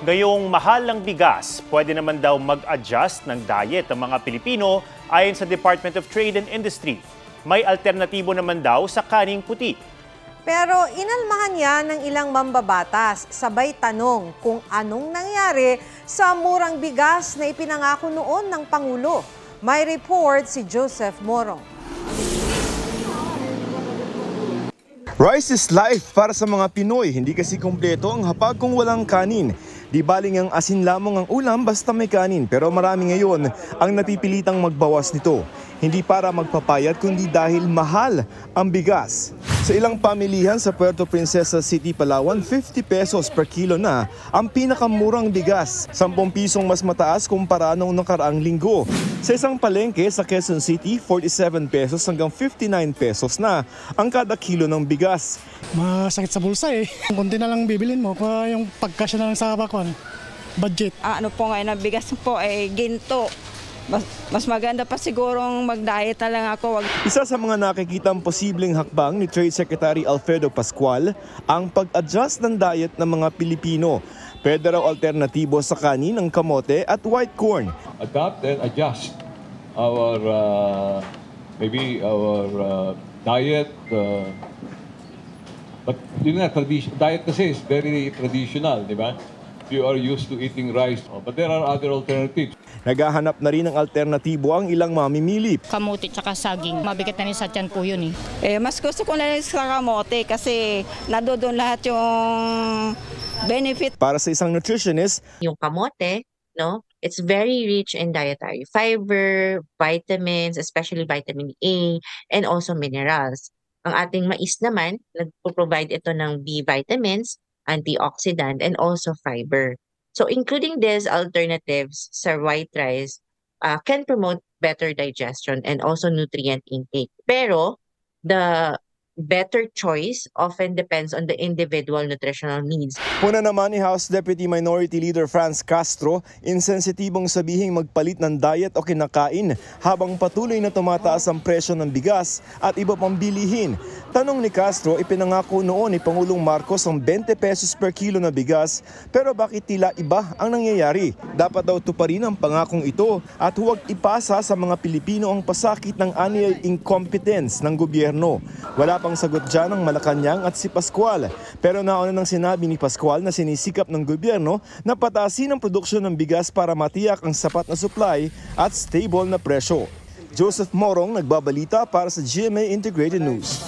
Ngayong mahal ng bigas, pwede naman daw mag-adjust ng diet ng mga Pilipino ayon sa Department of Trade and Industry. May alternatibo naman daw sa kaning puti. Pero inalmahan yan ng ilang mambabatas, sabay tanong kung anong nangyari sa murang bigas na ipinangako noon ng Pangulo. May report si Joseph Morong. Rice is life para sa mga Pinoy. Hindi kasi kumpleto ang hapag kung walang kanin. Di baling ang asin lamang ang ulam basta may kanin. Pero marami ngayon ang napipilitang magbawas nito. Hindi para magpapayat kundi dahil mahal ang bigas. Sa ilang pamilihan sa Puerto Princesa City, Palawan, 50 pesos per kilo na ang pinakamurang bigas. 10 pisong mas mataas kumpara noong nakaraang linggo. Sa isang palengke sa Quezon City, 47 pesos hanggang 59 pesos na ang kada kilo ng bigas. Masakit sa bulsa eh. Kunti na lang bibilin mo pa yung pagkasya na lang sa budget. Ano po ngayon ang bigas po ay ginto. Mas maganda pa sigurong mag-diet na lang ako. Isa sa mga nakikitang posibleng hakbang ni Trade Secretary Alfredo Pascual ang pag-adjust ng diet ng mga Pilipino. Pwede raw alternatibo sa kanin ng kamote at white corn. Adapt and adjust our diet. But yun nga, diet kasi is very traditional, di ba? You are used to eating rice, but there are other alternatives. Naghahanap na rin ng alternatibo ang ilang mamimili. Kamote tsaka saging. Mabigat na rin sa tiyan po yun eh. Mas gusto ko na rin sa kamote kasi nandoon lahat yung benefit. Para sa isang nutritionist, yung kamote, no, it's very rich in dietary fiber, vitamins, especially vitamin A, and also minerals. Ang ating mais naman, nagpo-provide ito ng B vitamins, antioxidant, and also fiber. So including these alternatives sa white rice can promote better digestion and also nutrient intake. Pero the better choice often depends on the individual nutritional needs. Puna naman ni House Deputy Minority Leader Franz Castro, insensitibong sabihing magpalit ng diet o kinakain habang patuloy na tumataas ang presyo ng bigas at iba pang bilihin. Tanong ni Castro, ipinangako noon ni Pangulong Marcos ang 20 pesos per kilo na bigas, pero bakit tila iba ang nangyayari? Dapat daw tuparin ang pangakong ito at huwag ipasa sa mga Pilipino ang pasakit ng anyay incompetence ng gobyerno. Wala pang sagot dyan ng Malacanang at si Pascual. Pero nauna nang sinabi ni Pascual na sinisikap ng gobyerno na pataasin ang produksyon ng bigas para matiyak ang sapat na supply at stable na presyo. Joseph Morong, nagbabalita para sa GMA Integrated News.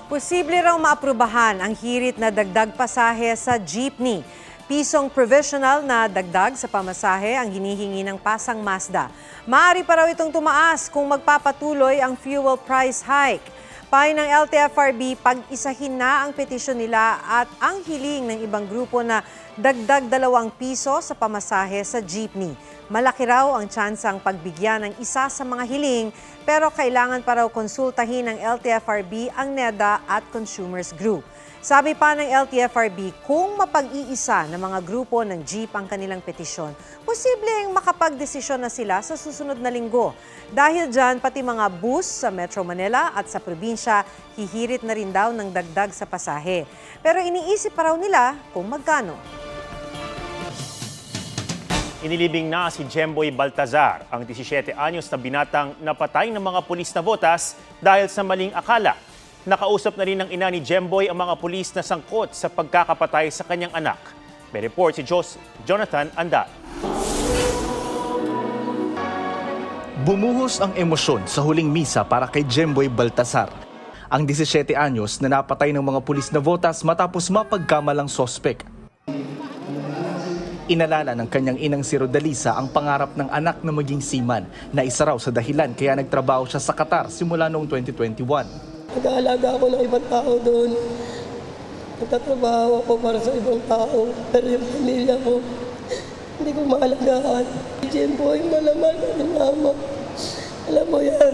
Posible raw maaprubahan ang hirit na dagdag pasahe sa jeepney. Pisong provisional na dagdag sa pamasahe ang hinihingi ng Pasang Mazda. Maaari pa raw itong tumaas kung magpapatuloy ang fuel price hike. Payo ng LTFRB, pag-isahin na ang petisyon nila at ang hiling ng ibang grupo na dagdag 2 piso sa pamasahe sa jeepney. Malaki raw ang tsansang pagbigyan ng isa sa mga hiling, pero kailangan pa raw konsultahin ng LTFRB ang NEDA at Consumers Group. Sabi pa ng LTFRB, kung mapag-iisa ng mga grupo ng jeep ang kanilang petisyon, posibleng makapagdesisyon na sila sa susunod na linggo. Dahil dyan, pati mga bus sa Metro Manila at sa probinsya, hihirit na rin daw ng dagdag sa pasahe. Pero iniisip pa raw nila kung magkano. Inilibing na si Jemboy Baltazar, ang 17 anyos na binatang napatay ng mga pulis na botas dahil sa maling akala. Nakausap na rin ng ina ni Jemboy ang mga pulis na sangkot sa pagkakapatay sa kanyang anak. May report si Jonathan Andal. Bumuhos ang emosyon sa huling misa para kay Jemboy Baltazar, ang 17 anyos na napatay ng mga pulis na botas matapos mapagkamalang sospek. Inalala ng kanyang inang si Rodalisa ang pangarap ng anak na maging seaman na isa raw sa dahilan kaya nagtrabaho siya sa Qatar simula noong 2021. Nag-aalaga ako ng ibang tao doon. Nagtatrabaho ako para sa ibang tao. Pero yung pamilya ko, hindi ko maalagaan. Jemboy, malaman ni Mama. Alam mo yan.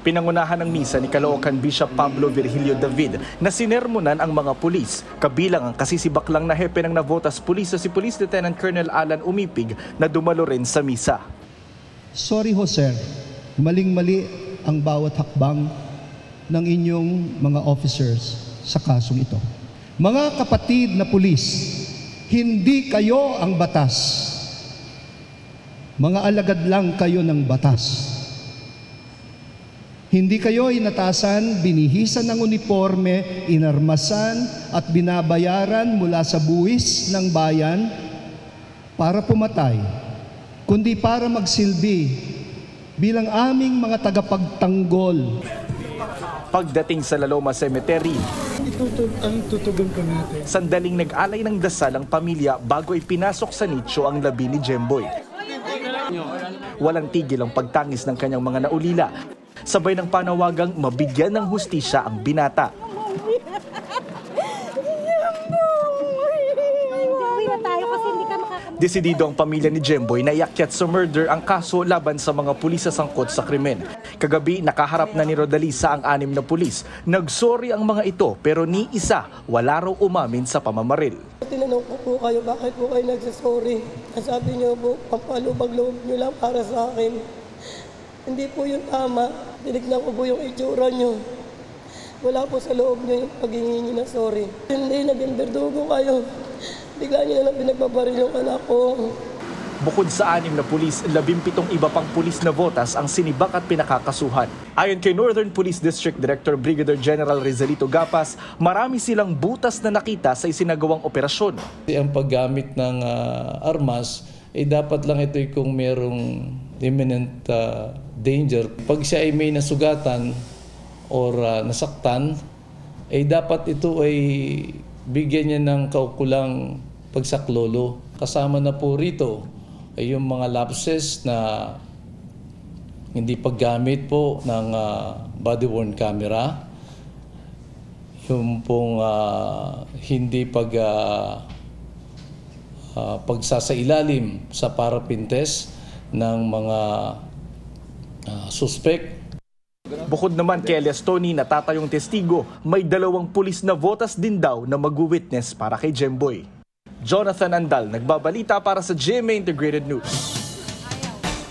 Pinangunahan ng misa ni Caloocan Bishop Pablo Virgilio David na sinermonan ang mga pulis, kabilang ang kasisibaklang na hepe ng Navotas Police si Police Lieutenant Colonel Alan Umipig na dumalo rin sa misa. Sorry ho sir, maling-mali ang bawat hakbang ng inyong mga officers sa kasong ito. Mga kapatid na pulis, Hindi kayo ang batas. Mga alagad lang kayo ng batas. Hindi kayo inatasan, binihisan ng uniforme, inarmasan at binabayaran mula sa buwis ng bayan para pumatay, kundi para magsilbi bilang aming mga tagapagtanggol. Pagdating sa Laloma Cemetery, sandaling nag-alay ng dasal ang pamilya bago ipinasok sa nicho ang labi ni Jemboy. Walang tigil ang pagtangis ng kanyang mga naulila, sabay ng panawagang mabigyan ng hustisya ang binata. Desidido ang pamilya ni Jemboy na iakyat sa murder ang kaso laban sa mga pulis sa sangkot sa krimen. Kagabi, nakaharap na ni Rodalisa ang 6 na pulis. Nagsorry ang mga ito pero ni isa wala raw umamin sa pamamaril. Tinanong ko po kayo, bakit po kayo nagsasorry? Sabi niyo po, pampalubag-loob niyo lang para sa akin. Hindi po yun tama. Tinignan ko po yung itsura niyo. Wala po sa loob niyo yung paghingi niyo na sorry. Hindi, naging berdugo kayo. Bigla niyo na lang pinagbabaril yung anak ko. Bukod sa 6 na pulis, 17 iba pang pulis na votas ang sinibak at pinakakasuhan. Ayon kay Northern Police District Director Brigadier General Rizalito Gapas, marami silang butas na nakita sa isinagawang operasyon. Ang paggamit ng armas, dapat lang ito kung merong imminent danger. Pag siya ay may nasugatan or nasaktan, dapat ito ay bigyan niya ng kaukulang pagsaklolo. Kasama na po rito ay yung mga lapses na hindi paggamit po ng body-worn camera, yung pong hindi pagsasailalim sa paraffin test ng mga suspect. Bukod naman kay Elias Tony, natatayong testigo, may 2 pulis na votas din daw na mag-witness para kay Jemboy. Jonathan Andal, nagbabalita para sa GMA Integrated News.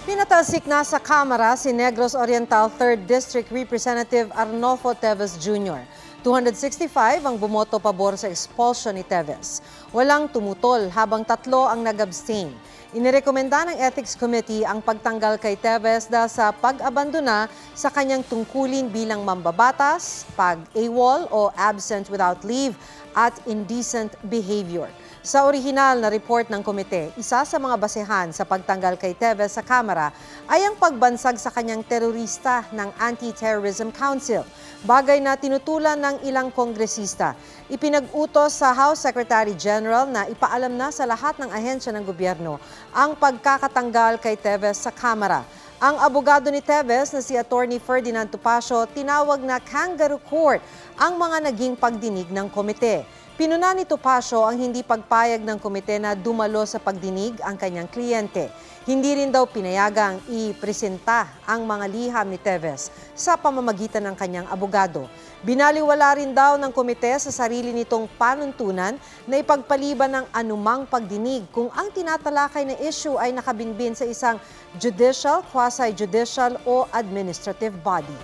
Pinatalsik na sa Kamara si Negros Oriental 3rd District Representative Arnolfo Teves Jr. 265 ang bumoto pabor sa expulsion ni Teves. Walang tumutol habang 3 ang nag-abstain. Inirekomenda ng Ethics Committee ang pagtanggal kay Teves dahil sa pag-abandona sa kanyang tungkulin bilang mambabatas, pag-AWOL o absent without leave at indecent behavior. Sa orihinal na report ng komite, isa sa mga basehan sa pagtanggal kay Teves sa Kamara ay ang pagbansag sa kanyang terorista ng Anti-Terrorism Council, bagay na tinutulan ng ilang kongresista. Ipinag-utos sa House Secretary General na ipaalam na sa lahat ng ahensya ng gobyerno ang pagkakatanggal kay Teves sa Kamara. Ang abogado ni Teves na si Attorney Ferdinand Topacio tinawag na kangaroo court ang mga naging pagdinig ng komite. Pinuna ni Topacio ang hindi pagpayag ng komite na dumalo sa pagdinig ang kanyang kliyente. Hindi rin daw pinayagang ipresenta ang mga liham ni Teves sa pamamagitan ng kanyang abogado. Binaliwala rin daw ng komite sa sarili nitong panuntunan na ipagpaliban ng anumang pagdinig kung ang tinatalakay na issue ay nakabinbin sa isang judicial, quasi-judicial o administrative body.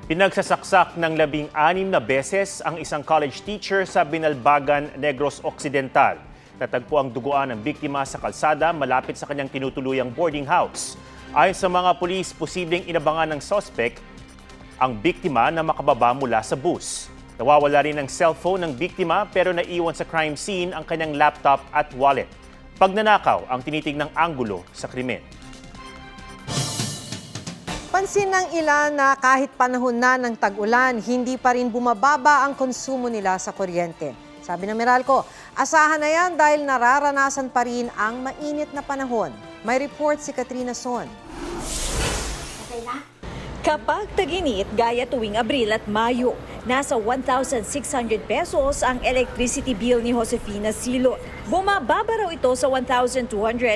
Pinagsasaksak ng 16 na beses ang isang college teacher sa Binalbagan, Negros Occidental. Natagpo ang duguan ng biktima sa kalsada malapit sa kanyang tinutuluyang boarding house. Ayon sa mga pulis, posibleng inabangan ng suspect ang biktima na makababa mula sa bus. Nawawala rin ang cellphone ng biktima pero naiwan sa crime scene ang kanyang laptop at wallet. Pagnanakaw ang tinitignang anggulo sa krimen. Pansin ng ilan na kahit panahon na ng tag-ulan, hindi pa rin bumababa ang konsumo nila sa kuryente. Sabi ng Meralco, asahan na yan dahil nararanasan pa rin ang mainit na panahon. May report si Katrina Son. Kapag tag-init gaya tuwing Abril at Mayo, nasa 1,600 pesos ang electricity bill ni Josefina Silot. Bumababa raw ito sa 1,200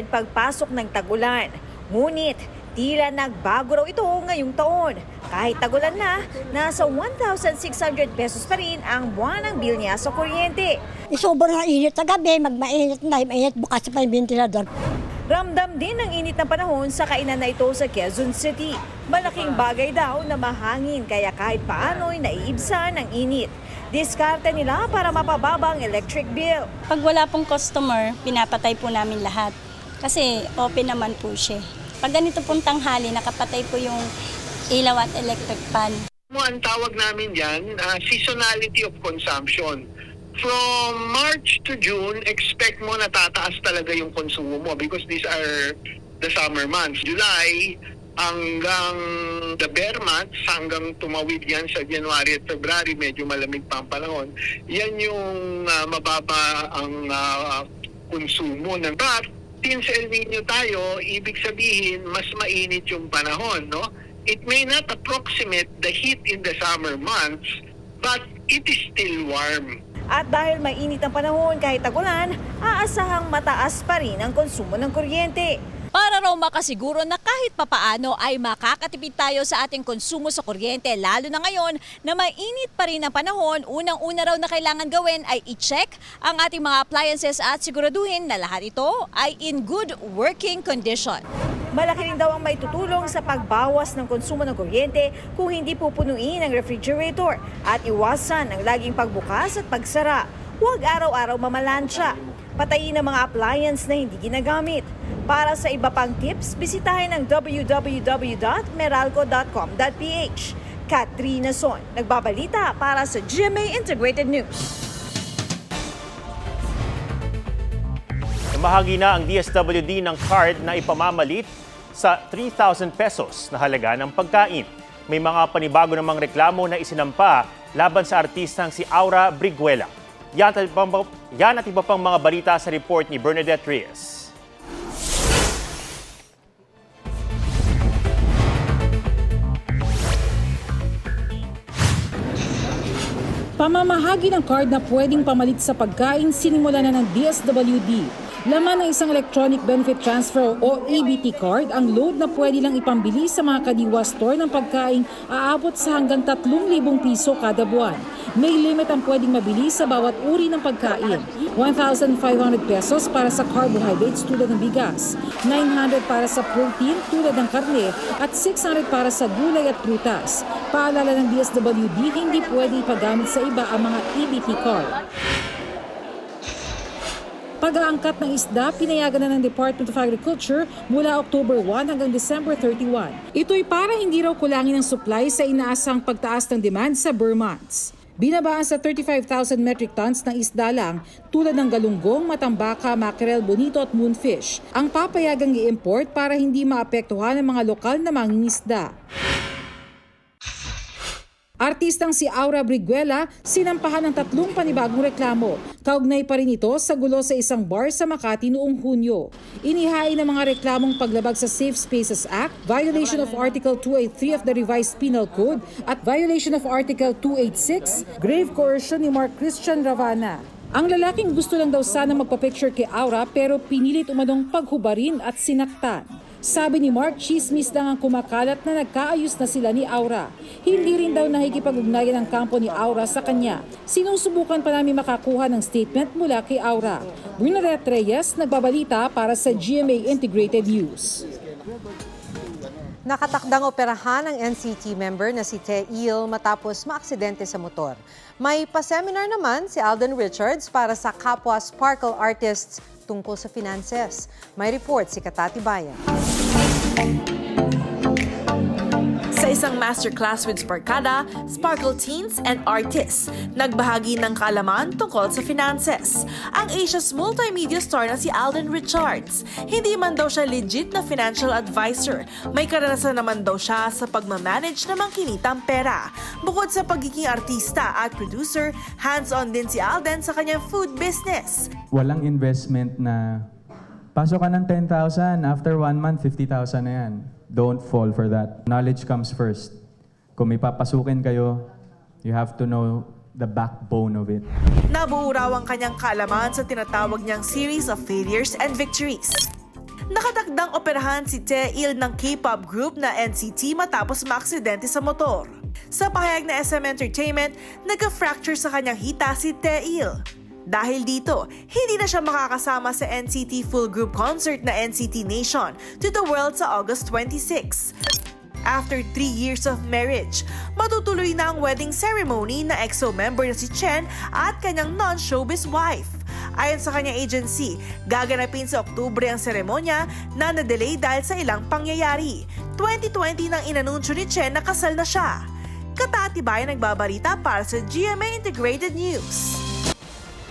pagpasok ng tag-ulan. Ngunit, tila nagbago raw ito ngayong taon. Kahit tagulan na, nasa 1,600 pesos pa rin ang buwanang bill niya sa kuryente. Sobrang init sa gabi, magmainit na, mainit bukas pa yung ventilador. Ramdam din ang init ng panahon sa kainan na ito sa Quezon City. Malaking bagay daw na mahangin kaya kahit paano'y naiibsan ang init. Diskarte nila para mapababa ang electric bill. Pag wala pong customer, pinapatay po namin lahat. Kasi open naman po siya. Pag ganito pong tanghali, nakapatay po yung ilaw at electric pan. Ang tawag namin yan, seasonality of consumption. From March to June, expect mo na tataas talaga yung konsumo mo because these are the summer months. July hanggang the bare months, hanggang tumawid yan sa January at February, medyo malamig pa ang panahon. Yan yung mababa ang konsumo. But since El Nino tayo, ibig sabihin mas mainit yung panahon, no? It may not approximate the heat in the summer months, but it is still warm. At dahil mainit ang panahon kahit tagulan, aasahang mataas pa rin ang konsumo ng kuryente. Para raw makasiguro na kahit papaano ay makakatipid tayo sa ating konsumo sa kuryente, lalo na ngayon na mainit pa rin ang panahon, unang-una raw na kailangan gawin ay i-check ang ating mga appliances at siguraduhin na lahat ito ay in good working condition. Malaki rin daw ang maitutulong sa pagbawas ng konsumo ng kuryente kung hindi pupunuin ang refrigerator at iwasan ang laging pagbukas at pagsara. Huwag araw-araw mamalansya. Patayin ang mga appliance na hindi ginagamit. Para sa iba pang tips, bisitahin ang www.meralco.com.ph. Katrina Son, nagbabalita para sa GMA Integrated News. Bahagi na ang DSWD ng card na ipamamalit sa 3,000 pesos na halaga ng pagkain. May mga panibago namang reklamo na isinampa laban sa artistang si Aura Briguela. Yan at iba pang mga balita sa report ni Bernadette Reyes. Pamamahagi ng card na pwedeng pamalit sa pagkain sinimula na ng DSWD. Laman ng isang Electronic Benefit Transfer o EBT card, ang load na pwede lang ipambili sa mga kadiwa store ng pagkain aabot sa hanggang 3,000 piso kada buwan. May limit ang pwedeng mabili sa bawat uri ng pagkain. 1,500 pesos para sa carbohydrates tulad ng bigas, 900 para sa protein tulad ng karne at 600 para sa gulay at prutas. Paalala ng DSWD, hindi pwede ipagamit sa iba ang mga EBT card. Pag-aangkat ng isda, pinayagan na ng Department of Agriculture mula October 1 hanggang December 31. Ito'y para hindi raw kulangin ang supply sa inaasang pagtaas ng demand sa Burr months. Binabaan sa 35,000 metric tons ng isda lang tulad ng galunggong, matambaka, mackerel, bonito at moonfish. Ang papayagang i-import para hindi maapektuhan ang mga lokal na mangingisda. Artistang si Aura Briguela sinampahan ng 3 panibagong reklamo. Kaugnay pa rin ito sa gulo sa isang bar sa Makati noong Hunyo. Inihain ang mga reklamong paglabag sa Safe Spaces Act, violation of Article 283 of the Revised Penal Code at violation of Article 286, grave coercion ni Mark Christian Ravana. Ang lalaking gusto lang daw sana magpa-picture kay Aura pero pinilit umanong paghubarin at sinaktan. Sabi ni Mark, chismis lang ang kumakalat na nagkaayos na sila ni Aura. Hindi rin daw nakikipag-ugnayan ang kampo ni Aura sa kanya. Sinusubukan pa namin makakuha ng statement mula kay Aura. Bernadette Reyes, nagbabalita para sa GMA Integrated News. Nakatakdang operahan ang NCT member na si Teil matapos maaksidente sa motor. May pa-seminar naman si Alden Richards para sa kapwa Sparkle artists tungkol sa finances. May report si Katati Bayan. Sa isang masterclass with Sparkada, Sparkle teens and artists, nagbahagi ng kaalaman tungkol sa finances. Ang Asia's multimedia star na si Alden Richards, hindi man daw siya legit na financial advisor, may karanasan naman daw siya sa pagmamanage ng mga kinitang pera. Bukod sa pagiging artista at producer, hands-on din si Alden sa kanyang food business. Walang investment na pasok ka ng 10,000, after 1 month, 50,000 na yan. Don't fall for that. Knowledge comes first. Kung may papasukin kayo, you have to know the backbone of it. Nabuo raw ang kanyang kaalaman sa tinatawag niyang series of failures and victories. Nakatakdang operahan si Teil ng K-pop group na NCT matapos maaksidente sa motor. Sa pahayag na SM Entertainment, nagka-fracture sa kanyang hita si Teil. Dahil dito, hindi na siya makakasama sa NCT full group concert na NCT Nation to the World sa August 26. After 3 years of marriage, matutuloy na ang wedding ceremony na EXO member na si Chen at kanyang non-showbiz wife. Ayon sa kanyang agency, gaganapin sa Oktubre ang seremonya na na-delay dahil sa ilang pangyayari. 2020 nang inanunsyo ni Chen na kasal na siya. Katatibayan nagbabalita para sa GMA Integrated News.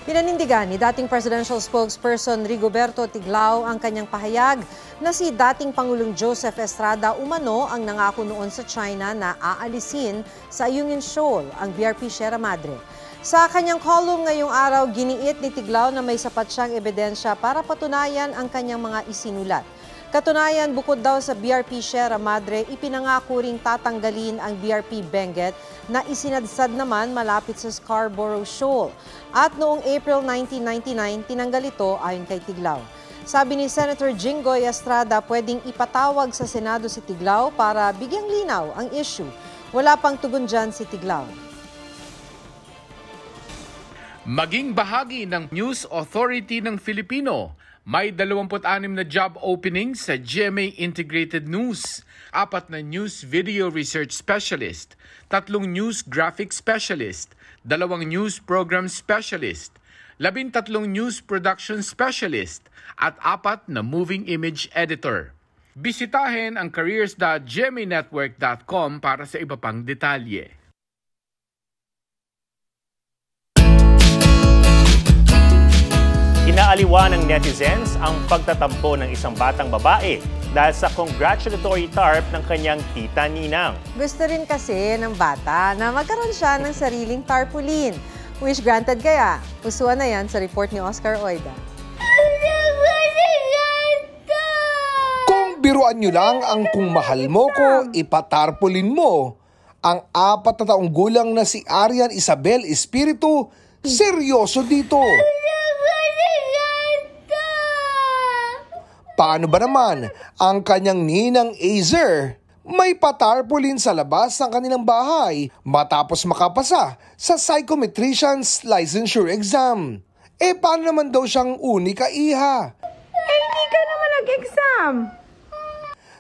Pinanindigan ni dating presidential spokesperson Rigoberto Tiglao ang kanyang pahayag na si dating Pangulong Joseph Estrada umano ang nangako noon sa China na aalisin sa Ayungin Shoal ang BRP Sierra Madre. Sa kanyang column ngayong araw, giniit ni Tiglao na may sapat siyang ebidensya para patunayan ang kanyang mga isinulat. Katunayan, bukod daw sa BRP Sierra Madre, ipinangako ring tatanggalin ang BRP Benguet na isinadsad naman malapit sa Scarborough Shoal. At noong April 1999, tinanggal ito ayon kay Tiglao. Sabi ni Senator Jinggoy Estrada, pwedeng ipatawag sa Senado si Tiglao para bigyang linaw ang issue. Wala pang tugon dyan si Tiglao. Maging bahagi ng News Authority ng Filipino. May 26 na job openings sa GMA Integrated News, 4 na News Video Research Specialist, 3 News Graphic Specialist, 2 News Program Specialist, 13 News Production Specialist, at 4 na Moving Image Editor. Bisitahin ang careers.gmanetwork.com para sa iba pang detalye. Inaaliwan ng netizens ang pagtatampo ng isang batang babae dahil sa congratulatory tarp ng kanyang tita Ninang. Gusto rin kasi ng bata na magkaroon siya ng sariling tarpaulin. Wish granted kaya? Pusuan na yan sa report ni Oscar Oida. Kung biruan nyo lang ang kung mahal mo ko, ipatarpaulin mo. Ang 4 na taong gulang na si Arian Isabel Espiritu, seryoso dito. Paano ba naman ang kanyang ninang Azer? May patarpaulin sa labas ng kanilang bahay matapos makapasa sa psychometrician's licensure exam. Paano naman daw siyang unika iha? Hindi ka naman nag-exam.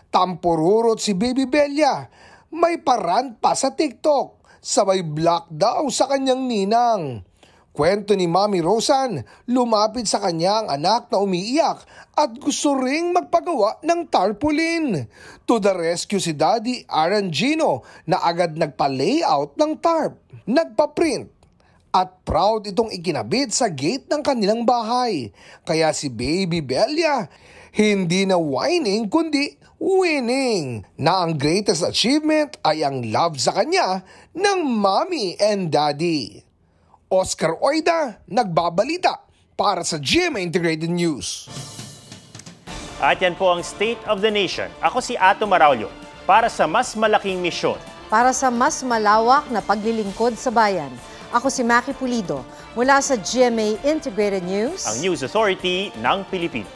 Tampururot si Baby Bella. May parant pa sa TikTok. Sabay block daw sa kanyang ninang. Kwento ni Mami Rosan, lumapit sa kanya ang anak na umiiyak at gusto ring magpagawa ng tarpaulin. To the rescue si Daddy Arangino na agad nagpa-layout ng tarp, nagpa-print at proud itong ikinabit sa gate ng kanilang bahay. Kaya si Baby Bella hindi na whining kundi winning na ang greatest achievement ay ang love sa kanya ng Mommy and Daddy. Oscar Oida, nagbabalita para sa GMA Integrated News. At yan po ang State of the Nation. Ako si Ato Maraulio para sa mas malaking misyon. Para sa mas malawak na paglilingkod sa bayan. Ako si Maki Pulido mula sa GMA Integrated News. Ang News Authority ng Pilipino.